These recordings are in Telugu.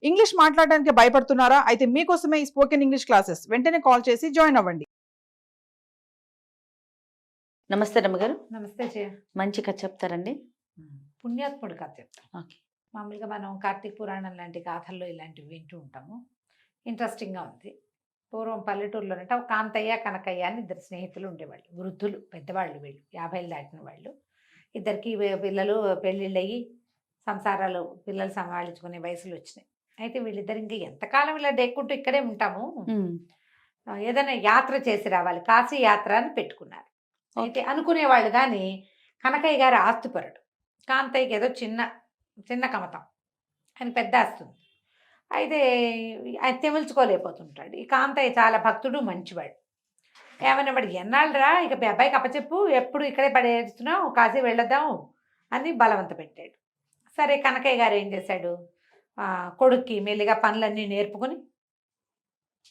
ఇంగ్లీష్ మాట్లాడడానికి భయపడుతున్నారా? అయితే మీకోసమే ఈ స్పోకెన్ ఇంగ్లీష్ క్లాసెస్. వెంటనే కాల్ చేసి జాయిన్ అవ్వండి. నమస్తే రమ్మగారు. నమస్తే జయ. మంచి కథ చెప్తారండి. పుణ్యాత్ముడి కథ చెప్తాను. ఓకే. మామూలుగా మనం కార్తీక పురాణం లాంటి గాథల్లో ఇలాంటివి వింటూ ఉంటాము. ఇంట్రెస్టింగ్గా ఉంది. పూర్వం పల్లెటూరులోనంటే ఒక కాంతయ్య కనకయ్య అని ఇద్దరు స్నేహితులు ఉండేవాళ్ళు. వృద్ధులు, పెద్దవాళ్ళు, వీళ్ళు 50 దాటిన వాళ్ళు. ఇద్దరికి పిల్లలు పెళ్ళిళ్ళు అయ్యి సంసారాలు, పిల్లలు సంభాళించుకునే వయసులు వచ్చినాయి. అయితే వీళ్ళిద్దరు ఇంకా ఎంతకాలం ఇలా డేక్కుంటూ ఇక్కడే ఉంటాము, ఏదైనా యాత్ర చేసి రావాలి, కాశీ యాత్ర అని పెట్టుకున్నారు. అయితే అనుకునేవాళ్ళు కానీ కనకయ్య గారు ఆస్తిపరుడు, కాంతయ్యకి ఏదో చిన్న చిన్న కమతం, ఆయన పెద్ద ఆస్తుంది. అయితే ఆయన తెమిల్చుకోలేకపోతుంటాడు. ఈ కాంతయ్య చాలా భక్తుడు, మంచివాడు. ఏమన్నా వాడు ఎన్నాళ్ళరా ఇక అబ్బాయికి అప్పచెప్పు, ఎప్పుడు ఇక్కడే పడేస్తున్నావు, కాశీ వెళ్ళొద్దాం అని బలవంత పెట్టాడు. సరే కనకయ్య గారు ఏం చేశాడు, కొడుక్కి మెల్లిగా పనులన్నీ నేర్పుకుని,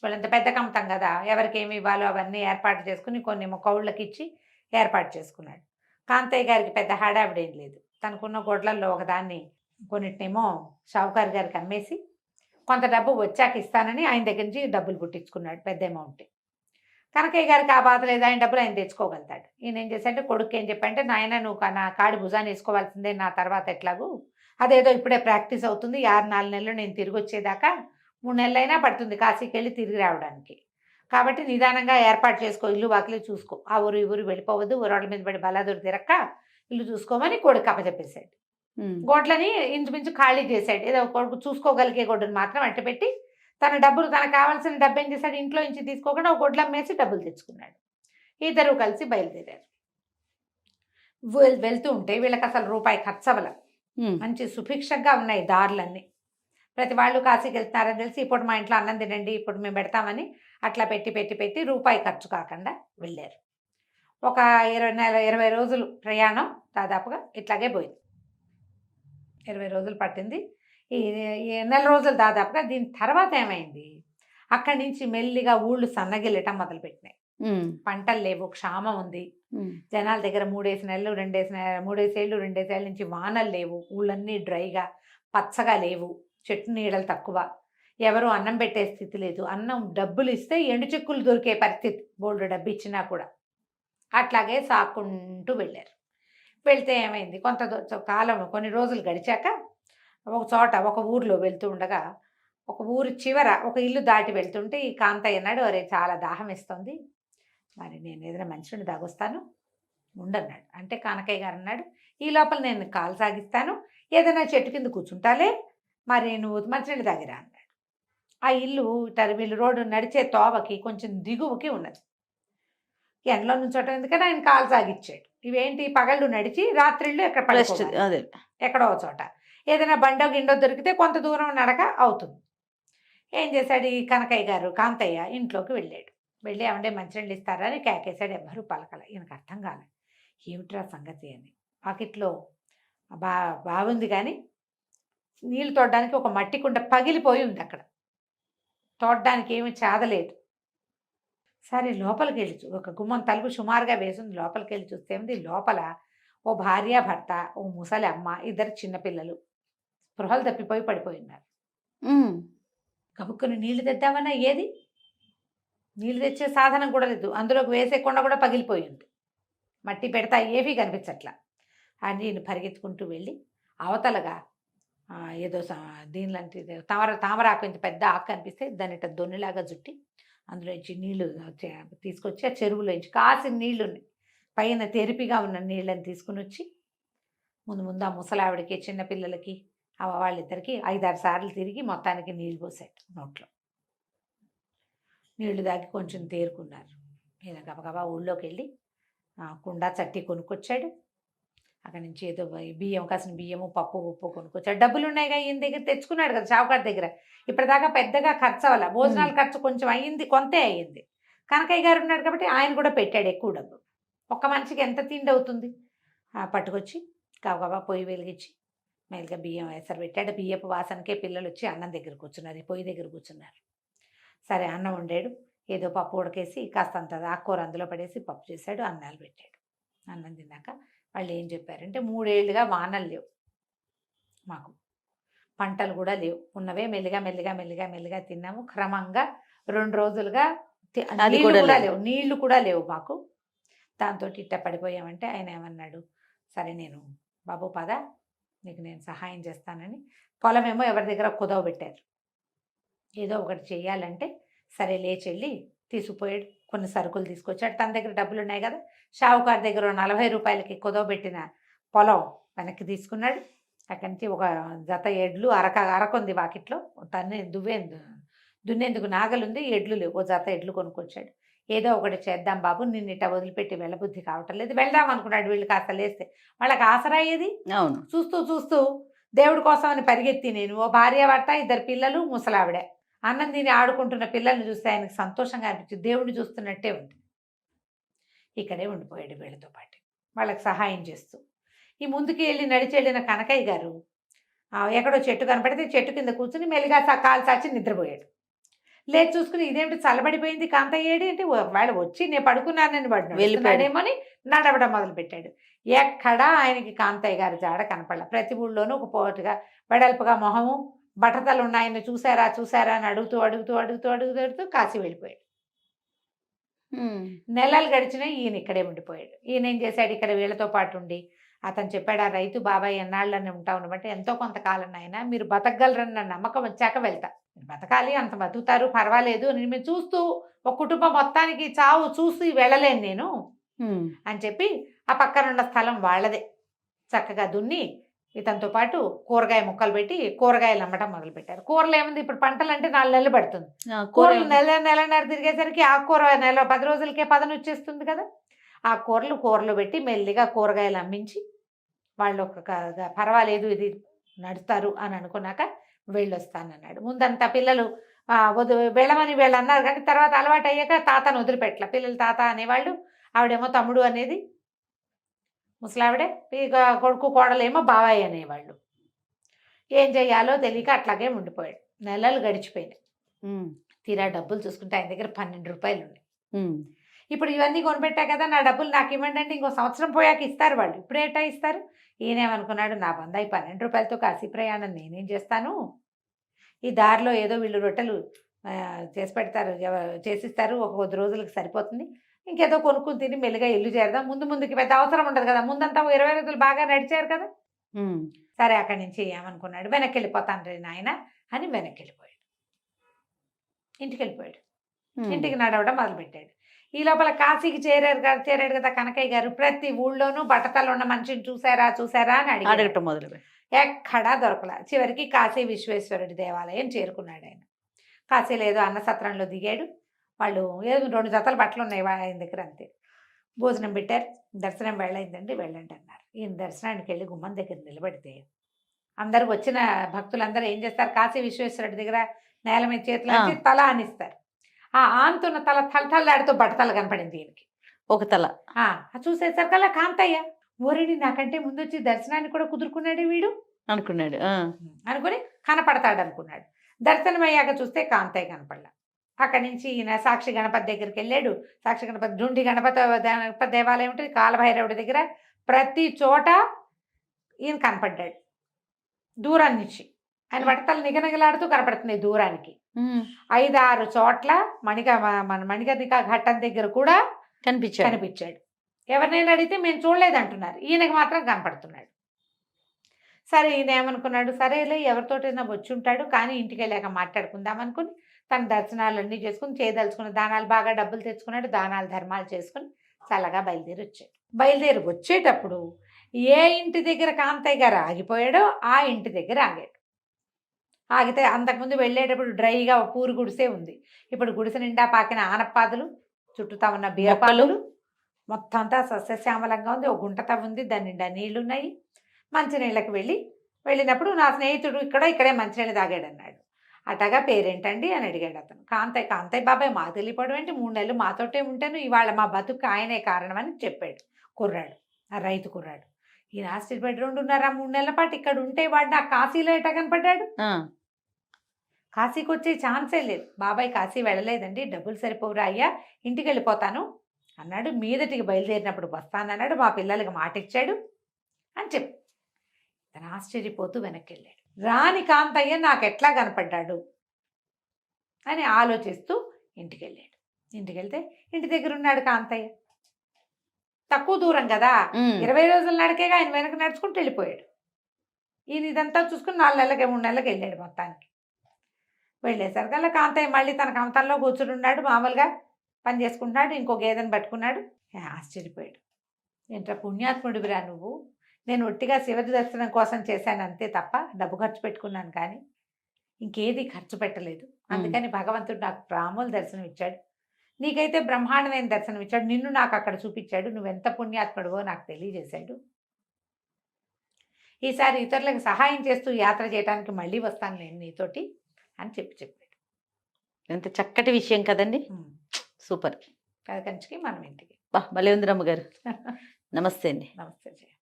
వాళ్ళంత పెద్ద కమతం కదా, ఎవరికి ఏమి ఇవ్వాలో అవన్నీ ఏర్పాటు చేసుకుని కొన్ని కౌళ్ళకి ఇచ్చి ఏర్పాటు చేసుకున్నాడు. కాంతయ్య గారికి పెద్ద హడావిడేం లేదు. తనకున్న గొడ్లల్లో ఒకదాన్ని కొన్నిటినేమో షావుకారు గారికి అమ్మేసి కొంత డబ్బు వచ్చాక ఇస్తానని ఆయన దగ్గర నుంచి డబ్బులు పుట్టించుకున్నాడు, పెద్ద అమౌంట్. కనకయ్య గారికి ఆ బాధ లేదు, ఆయన డబ్బులు ఆయన తెచ్చుకోగలుగుతాడు. ఈయన ఏం చేశాడంటే కొడుకు ఏం చెప్పంటే, నాయన నువ్వు నా కాడి భుజాన్ని వేసుకోవాల్సిందే, నా తర్వాత ఎట్లాగూ అదేదో ఇప్పుడే ప్రాక్టీస్ అవుతుంది, 6-4 నెలలు నేను తిరిగి వచ్చేదాకా 3 నెలలైనా పడుతుంది కాశీకి వెళ్ళి తిరిగి రావడానికి. కాబట్టి నిదానంగా ఏర్పాటు చేసుకో, ఇల్లు వాకిలి చూసుకో, ఆ ఊరు ఈ ఊరు వెళ్ళిపోవద్దు, ఊరోళ్ళ మీద పడి బలాదూరు తిరక్క ఇల్లు చూసుకోమని కొడుకు అప్పచెప్పేశాడు. గొడ్లని ఇంచుమించు ఖాళీ చేశాడు. ఏదో కొడుకు చూసుకోగలిగే గొడ్డును మాత్రం అట్టపెట్టి తన డబ్బులు, తనకు కావాల్సిన డబ్బు ఏం చేశాడు, ఇంట్లో నుంచి తీసుకోకుండా ఒక గొడ్లు అమ్మేసి డబ్బులు తెచ్చుకున్నాడు. ఇద్దరు కలిసి బయలుదేరారు. వెళ్తూ ఉంటే వీళ్ళకి అసలు రూపాయి ఖర్చు అవ్వల, మంచి సుభిక్షంగా ఉన్నాయి దారులన్నీ. ప్రతి వాళ్ళు కాశీకి వెళ్తున్నారని తెలిసి, ఇప్పుడు మా ఇంట్లో అన్నం తినండి, ఇప్పుడు మేము పెడతామని అట్లా పెట్టి పెట్టి పెట్టి రూపాయి ఖర్చు కాకుండా వెళ్ళారు. ఒక 20 రోజులు ప్రయాణం దాదాపుగా ఇట్లాగే పోయింది. 20 రోజులు పట్టింది. ఈ నెల రోజులు దాదాపుగా. దీని తర్వాత ఏమైంది, అక్కడి నుంచి మెల్లిగా ఊళ్ళు సన్నగిల్లటం మొదలుపెట్టినాయి. పంటలు లేవు, క్షామం ఉంది. జనాల దగ్గర 3 నెలలు 2 ఏళ్ళ నుంచి వానలు లేవు, ఊళ్ళన్నీ డ్రైగా పచ్చగా లేవు, చెట్టు నీడలు తక్కువ, ఎవరు అన్నం పెట్టే స్థితి లేదు. అన్నం డబ్బులు ఇస్తే ఎండు చెక్కులు దొరికే పరిస్థితి, బోల్డ్ డబ్బు ఇచ్చినా కూడా. అట్లాగే సాక్కుంటూ వెళ్ళారు. వెళ్తే ఏమైంది, కొంత కాలం కొన్ని రోజులు గడిచాక ఒక చోట ఒక ఊరిలో వెళ్తూ ఉండగా, ఒక ఊరి చివర ఒక ఇల్లు దాటి వెళ్తుంటే ఈ కాంతయ్య అన్నాడు, అరే చాలా దాహం వేస్తుంది, మరి నేను ఏదైనా మంచిని దాగొస్తాను ఉండన్నాడు. అంటే కనకయ్య గారు అన్నాడు, ఈ లోపల నేను కాలు సాగిస్తాను, ఏదైనా చెట్టు కింద కూర్చుంటాలే, మరి నువ్వు మంచినీళ్ళు తాగిరా అన్నాడు. ఆ ఇల్లు వీళ్ళు రోడ్డు నడిచే తోవకి కొంచెం దిగువకి ఉన్నది. ఎండలో నుంచోటం ఎందుకని ఆయన కాలు సాగిచ్చాడు. ఇవేంటి, పగళ్ళు నడిచి రాత్రిళ్ళు ఎక్కడో చోట ఏదైనా బండో గిండో దొరికితే కొంత దూరం నడక అవుతుంది. ఏం చేశాడు ఈ కనకయ్య గారు, కాంతయ్య ఇంట్లోకి వెళ్ళాడు. వెళ్ళి ఏమంటే మంచినీళ్ళు ఇస్తారా అని కేకేశాడు. ఎవ్వరూ పలకల. ఈయనకు అర్థం కాలే, ఏమిట్రా సంగతి అని. పాకెట్లో బాగుంది కానీ నీళ్ళు తోడడానికి ఒక మట్టి కుండ పగిలిపోయి ఉంది, అక్కడ తోడడానికి ఏమి చాదలేదు. సరే లోపలికి వెళ్ళి ఒక గుమ్మం తలుపు సుమారుగా వేసింది, లోపలికి వెళ్ళి చూస్తే ఏమిటి, లోపల ఓ భార్య భర్త, ఓ ముసలి అమ్మ, 2 చిన్నపిల్లలు స్పృహలు తప్పిపోయి పడిపోయి ఉన్నారు. కబుక్కుని నీళ్లు తెద్దామన్నా ఏది, నీళ్ళు తెచ్చే సాధనం కూడా లేదు, అందులోకి వేసే కొండ కూడా పగిలిపోయింది, మట్టి పెడతా ఏవీ కనిపించట్లా. అని నేను పరిగెత్తుకుంటూ వెళ్ళి అవతలగా ఏదో దీనిలాంటి తామరాకు ఇంత పెద్ద ఆకు కనిపిస్తే దాన్ని ఇట్లా దొన్నిలాగా జుట్టి అందులోంచి నీళ్లు తీసుకొచ్చి ఆ చెరువులోంచి కాసిన నీళ్లు పైన తెరిపిగా ఉన్న నీళ్ళని తీసుకుని వచ్చి ముందు ఆ ముసలావిడికి, చిన్నపిల్లలకి, వాళ్ళిద్దరికి 5-6 సార్లు తిరిగి మొత్తానికి నీళ్ళు పోసాడు నోట్లో. నీళ్లు దాగి కొంచెం తేరుకున్నారు. ఈయన గబగబా ఊళ్ళోకి వెళ్ళి కుండ చట్టి కొనుక్కొచ్చాడు. అక్కడి నుంచి ఏదో బియ్యం, కాసిన బియ్యము, పప్పు, ఉప్పు కొనుక్కొచ్చాడు. డబ్బులు ఉన్నాయిగా ఈయన దగ్గర, తెచ్చుకున్నాడు కదా షావుకారు దగ్గర. ఇప్పటిదాకా పెద్దగా ఖర్చు అవ్వాల, భోజనాల ఖర్చు కొంచెం అయ్యింది, కొంతే అయ్యింది. కనకయ్య గారు ఉన్నాడు కాబట్టి ఆయన కూడా పెట్టాడు ఎక్కువ డబ్బు. ఒక్క మనిషికి ఎంత తిండి అవుతుంది, పట్టుకొచ్చి గబగబా పొయ్యి వెలిగించి మెల్లిగా బియ్యం వేసరి పెట్టాడు. బియ్యపు వాసనకే పిల్లలు వచ్చి అన్నం దగ్గర కూర్చున్నారు, పొయ్యి దగ్గర కూర్చున్నారు. సరే అన్నం వండాడు, ఏదో పప్పు ఉడకేసి కాస్తంత ఆకుకూర అందులో పడేసి పప్పు చేశాడు, అన్నాలు పెట్టాడు. అన్నం తిన్నాక వాళ్ళు ఏం చెప్పారంటే, 3 ఏళ్ళుగా వానలు లేవు మాకు, పంటలు కూడా లేవు. ఉన్నవే మెల్లిగా మెల్లిగా మెల్లిగా మెల్లిగా తిన్నాము. క్రమంగా 2 రోజులుగా అది నీళ్లు కూడా కూడా లేదు. లేవు, నీళ్లు కూడా లేవు మాకు. దాంతో ఇట్ట పడిపోయామంటే ఆయన ఏమన్నాడు, సరే నేను బాబు పద నీకు నేను సహాయం చేస్తానని పొలమేమో ఎవరి దగ్గర కుదవ పెట్టారు. ఏదో ఒకటి చెయ్యాలంటే సరే లేచెళ్ళి తీసుకుపోయాడు. కొన్ని సరుకులు తీసుకొచ్చాడు. తన దగ్గర డబ్బులు ఉన్నాయి కదా, షావుకారు దగ్గర 40 రూపాయలకి కుదవ పెట్టిన పొలం వెనక్కి తీసుకున్నాడు. అక్కడి నుంచి ఒక జత ఎడ్లు అరకుంది వాకిట్లో, తన్నే దున్నేందుకు నాగలుంది, ఎడ్లు లేవు. ఓ జత ఎడ్లు కొనుక్కొచ్చాడు. ఏదో ఒకటి చేద్దాం బాబు, నిన్ను ఇట్ట వదిలిపెట్టి వెళ్ళబుద్ధి కావటం లేదు. వెళ్దాం అనుకున్నాడు. వీళ్ళు కాస్త లేస్తే వాళ్ళకి ఆసరా ఏది? అవును. చూస్తూ చూస్తూ దేవుడి కోసం అని పరిగెత్తి నేను, ఓ భార్య భర్త, 2 పిల్లలు, ముసలావిడే. అన్నం తిని ఆడుకుంటున్న పిల్లల్ని చూస్తే ఆయనకు సంతోషంగా అనిపించింది. దేవుడిని చూస్తున్నట్టే ఉంది. ఇక్కడే ఉండిపోయాడు వీళ్ళతో పాటు, వాళ్ళకి సహాయం చేస్తూ. ఈ ముందుకి వెళ్ళి నడిచి వెళ్ళిన కనకయ్య గారు ఎక్కడో చెట్టు కనపడితే చెట్టు కింద కూర్చుని మెల్లిగా కాలు చాచి నిద్రపోయాడు. లేచి చూసుకుని ఇదేమిటి చల్లబడిపోయింది కాంతయ్య ఏడి అంటే, వాళ్ళు వచ్చి నేను పడుకున్నానని వెళ్ళిపోయాడేమో అని నడవడం మొదలుపెట్టాడు. ఎక్కడా ఆయనకి కాంతయ్య గారి జాడ కనపడలే. ప్రతి ఊళ్ళోనూ ఒక పోటుగా వెడల్పుగా మొహము, బట్టతలు ఉన్నాయని చూసారా చూసారా అని అడుగుతూ అడుగుతూ అడుగుతూ అడుగుతూ అడుగుతూ కాశీ వెళ్ళిపోయాడు. నెలలు గడిచినా ఈయన ఇక్కడే ఉండిపోయాడు. ఈయన ఏం చేశాడు, ఇక్కడ వీళ్ళతో పాటు ఉండి అతను చెప్పాడు, ఆ రైతు బాబాయ్ ఎన్నాళ్ళని ఉంటావు బట్టి ఎంతో కొంతకాలం అయినా మీరు బతకగలరన్న నమ్మకం వచ్చాక వెళ్తా. బతకాలి, అంత బతుకుతారు, పర్వాలేదు. నేను చూస్తూ ఒక కుటుంబం మొత్తానికి చావు చూసి వెళ్ళలేను నేను అని చెప్పి ఆ పక్కనున్న స్థలం వాళ్ళదే చక్కగా దున్ని ఇతనితో పాటు కూరగాయ ముక్కలు పెట్టి కూరగాయలు అమ్మటం మొదలుపెట్టారు. కూరలు ఏముంది, ఇప్పుడు పంటలు అంటే 4 నెలలు పడుతుంది. కూరలు నెలన్నర తిరిగేసరికి ఆ కూర 10 రోజులకే పదన వచ్చేస్తుంది కదా. ఆ కూరలు పెట్టి మెల్లిగా కూరగాయలు అమ్మించి వాళ్ళు పర్వాలేదు ఇది నడుస్తారు అని అనుకున్నాక వెళ్ళొస్తానన్నాడు. ముందంతా పిల్లలు వెళ్ళమని వీళ్ళు అన్నారు, కానీ తర్వాత అలవాటు అయ్యాక తాతను వదిలిపెట్టల. పిల్లలు తాత అనేవాళ్ళు, ఆవిడేమో తమ్ముడు అనేది, ముసలావిడే, ఇక కొడుకు కోడలేమో బాబాయ్ అనేవాళ్ళు. ఏం చెయ్యాలో తెలియక అట్లాగే ఉండిపోయాడు. నెలలు గడిచిపోయినాయి. తీరా డబ్బులు చూసుకుంటే ఆయన దగ్గర 12 రూపాయలు ఉన్నాయి. ఇప్పుడు ఇవన్నీ కొనిపెట్టా కదా, నా డబ్బులు నాకు ఇవ్వండి అంటే ఇంకో సంవత్సరం పోయాక ఇస్తారు వాళ్ళు, ఇప్పుడు ఏటా ఇస్తారు? ఈయనేమనుకున్నాడు, నా బందాయి 12 రూపాయలతో కాశీ ప్రయాణం నేనేం చేస్తాను, ఈ దారిలో ఏదో వీళ్ళు రొట్టెలు చేసి పెడతారు, చేసిస్తారు, ఒక 10 రోజులకు సరిపోతుంది, ఇంకేదో కొనుక్కుని తిని మెల్లిగా ఇల్లు చేరదాం, ముందుకి పెద్ద అవసరం ఉండదు కదా, ముందంతా 20 రోజులు బాగా నడిచారు కదా. సరే అక్కడి నుంచి ఏమనుకున్నాడు, వెనక్కి వెళ్ళిపోతాను రే నాయన అని వెనక్కి వెళ్ళిపోయాడు. ఇంటికి వెళ్ళిపోయాడు. ఇంటికి నడవడం మొదలుపెట్టాడు. ఈ లోపల కాశీకి చేరాడు కదా కనకయ్య గారు. ప్రతి ఊళ్ళోనూ బట్టతలు ఉన్న మనిషిని చూసారా అని అడగటం మొదలు. ఎక్కడా దొరకలా. చివరికి కాశీ విశ్వేశ్వరుడి దేవాలయం చేరుకున్నాడు ఆయన. కాశీలో ఏదో అన్నసత్రంలో దిగాడు. వాళ్ళు ఏదో 2 జతల బట్టలు ఉన్నాయి ఆయన దగ్గర, అంతే. భోజనం పెట్టారు. దర్శనం వెళ్ళైందండి, వెళ్ళండి అన్నారు. ఈయన దర్శనానికి వెళ్ళి గుమ్మం దగ్గర నిలబడితే అందరూ వచ్చిన భక్తులందరూ ఏం చేస్తారు, కాశీ విశ్వేశ్వరుడి దగ్గర నేల మీద చేతులు తల ఆనిస్తారు. ఆ ఆంతున్న తల తలతల్లాడితో బట్టతల కనపడింది ఈయనకి. ఒక తల చూసేసరికల్లా కాంతయ్య, ఓరిని నాకంటే ముందు వచ్చి దర్శనానికి కూడా కుదురుకున్నాడు వీడు అనుకున్నాడు. అనుకుని కనపడతాడు అనుకున్నాడు. దర్శనం అయ్యాక చూస్తే కాంతయ్య కనపడలా. అక్కడి నుంచి ఈయన సాక్షి గణపతి దగ్గరికి వెళ్ళాడు. సాక్షి గణపతి, డుండి గణపతి దేవాలయం ఉంటుంది, కాలభైరవుడి దగ్గర, ప్రతి చోట ఈయన కనపడ్డాడు దూరం నుంచి. ఆయన బట్టతలు నిగనగలాడుతూ కనపడుతున్నాయి దూరానికి. 5-6 చోట్ల మన మణికర్ణిక ఘట్టం దగ్గర కూడా కనిపించాడు. ఎవరినైనా అడిగితే మేము చూడలేదంటున్నారు, ఈయనకి మాత్రం కనపడుతున్నాడు. సరే ఈయన ఏమనుకున్నాడు, సరేలే ఎవరితోటైనా వచ్చి ఉంటాడు, కానీ ఇంటికి వెళ్ళాక మాట్లాడుకుందాం అనుకుని తన దర్శనాలన్నీ చేసుకుని చేయదలుచుకున్న దానాలు బాగా డబ్బులు తెచ్చుకున్నాడు. దానాలు ధర్మాలు చేసుకుని చల్లగా బయలుదేరి వచ్చేటప్పుడు ఏ ఇంటి దగ్గర కాంతయ్య గారు ఆగిపోయాడో ఆ ఇంటి దగ్గర ఆగాడు. ఆగితే అంతకుముందు వెళ్ళేటప్పుడు డ్రైగా పూరు గుడిసే ఉంది. ఇప్పుడు గుడిసె నిండా పాకిన ఆనపాదులు, చుట్టూతా ఉన్న బీరపాదులు, మొత్తం అంతా సస్యశ్యామలంగా ఉంది. ఒక గుంట తవ్వ ఉంది, దాని నిండా నీళ్లున్నాయి. మంచినీళ్ళకి వెళ్ళినప్పుడు నా స్నేహితుడు ఇక్కడే మంచినీళ్ళు తాగాడన్నాడు. అటగా పేరేంటండి అని అడిగాడు అతను. కాంతయ్య బాబాయ్ మాకు తెలియపడం ఏంటి, 3 నెలలు మాతోటే ఉంటాను, ఇవాళ మా బతుకు ఆయనే కారణం అని చెప్పాడు కుర్రాడు, ఆ రైతు కుర్రాడు. ఈయన ఆశ్చర్యపడి 2.5-3 నెలల పాటు ఇక్కడ ఉంటే వాడు నాకు కాశీలో ఎట కనపడ్డాడు, కాశీకి వచ్చే ఛాన్సే లేదు. బాబాయ్ కాశీ వెళ్ళలేదండి, డబ్బులు సరిపోవురా అయ్యా, ఇంటికి వెళ్ళిపోతాను అన్నాడు. మీదటికి బయలుదేరినప్పుడు వస్తానన్నాడు, మా పిల్లలకి మాట ఇచ్చాడు అని చెప్పి తను ఆశ్చర్యపోతూ వెనక్కి వెళ్ళాడు. రాని కాంతయ్య నాకు ఎట్లా కనపడ్డాడు అని ఆలోచిస్తూ ఇంటికి వెళ్ళాడు. ఇంటికి వెళ్తే ఇంటి దగ్గర ఉన్నాడు కాంతయ్య. తక్కువ దూరం కదా, 20 రోజుల నడికేగా ఆయన వెనక నడుచుకుంటూ వెళ్ళిపోయాడు. ఈయన ఇదంతా చూసుకుని 4 నెలలకి 3 నెలలకి వెళ్ళాడు మొత్తానికి. వెళ్ళేసరికల్లా కాంతయ్య మళ్ళీ తన కమతంలో కూర్చుని ఉన్నాడు, మామూలుగా పని చేసుకుంటున్నాడు. ఇంకో గేదెని పట్టుకున్నాడు. ఆశ్చర్యపోయాడు. ఏంట్రా పుణ్యాత్ముడివిరా నువ్వు, నేను ఒట్టిగా శివరి దర్శనం కోసం చేశాను అంతే తప్ప డబ్బు ఖర్చు పెట్టుకున్నాను, కానీ ఇంకేది ఖర్చు పెట్టలేదు. అందుకని భగవంతుడు నాకు రాముల దర్శనం ఇచ్చాడు, నీకైతే బ్రహ్మాండమైన దర్శనం ఇచ్చాడు, నిన్ను నాకు అక్కడ చూపించాడు, నువ్వెంత పుణ్యాత్ముడివో నాకు తెలియజేశాడు. ఈసారి ఇతరులకు సహాయం చేస్తూ యాత్ర చేయడానికి మళ్ళీ వస్తాను నేను నీతోటి అని చెప్పాడు. ఎంత చక్కటి విషయం కదండి. సూపర్. కంచికి మనం ఇంటికి. భలే ఉంది రమ్మగారు. నమస్తే అండి. నమస్తే జయ.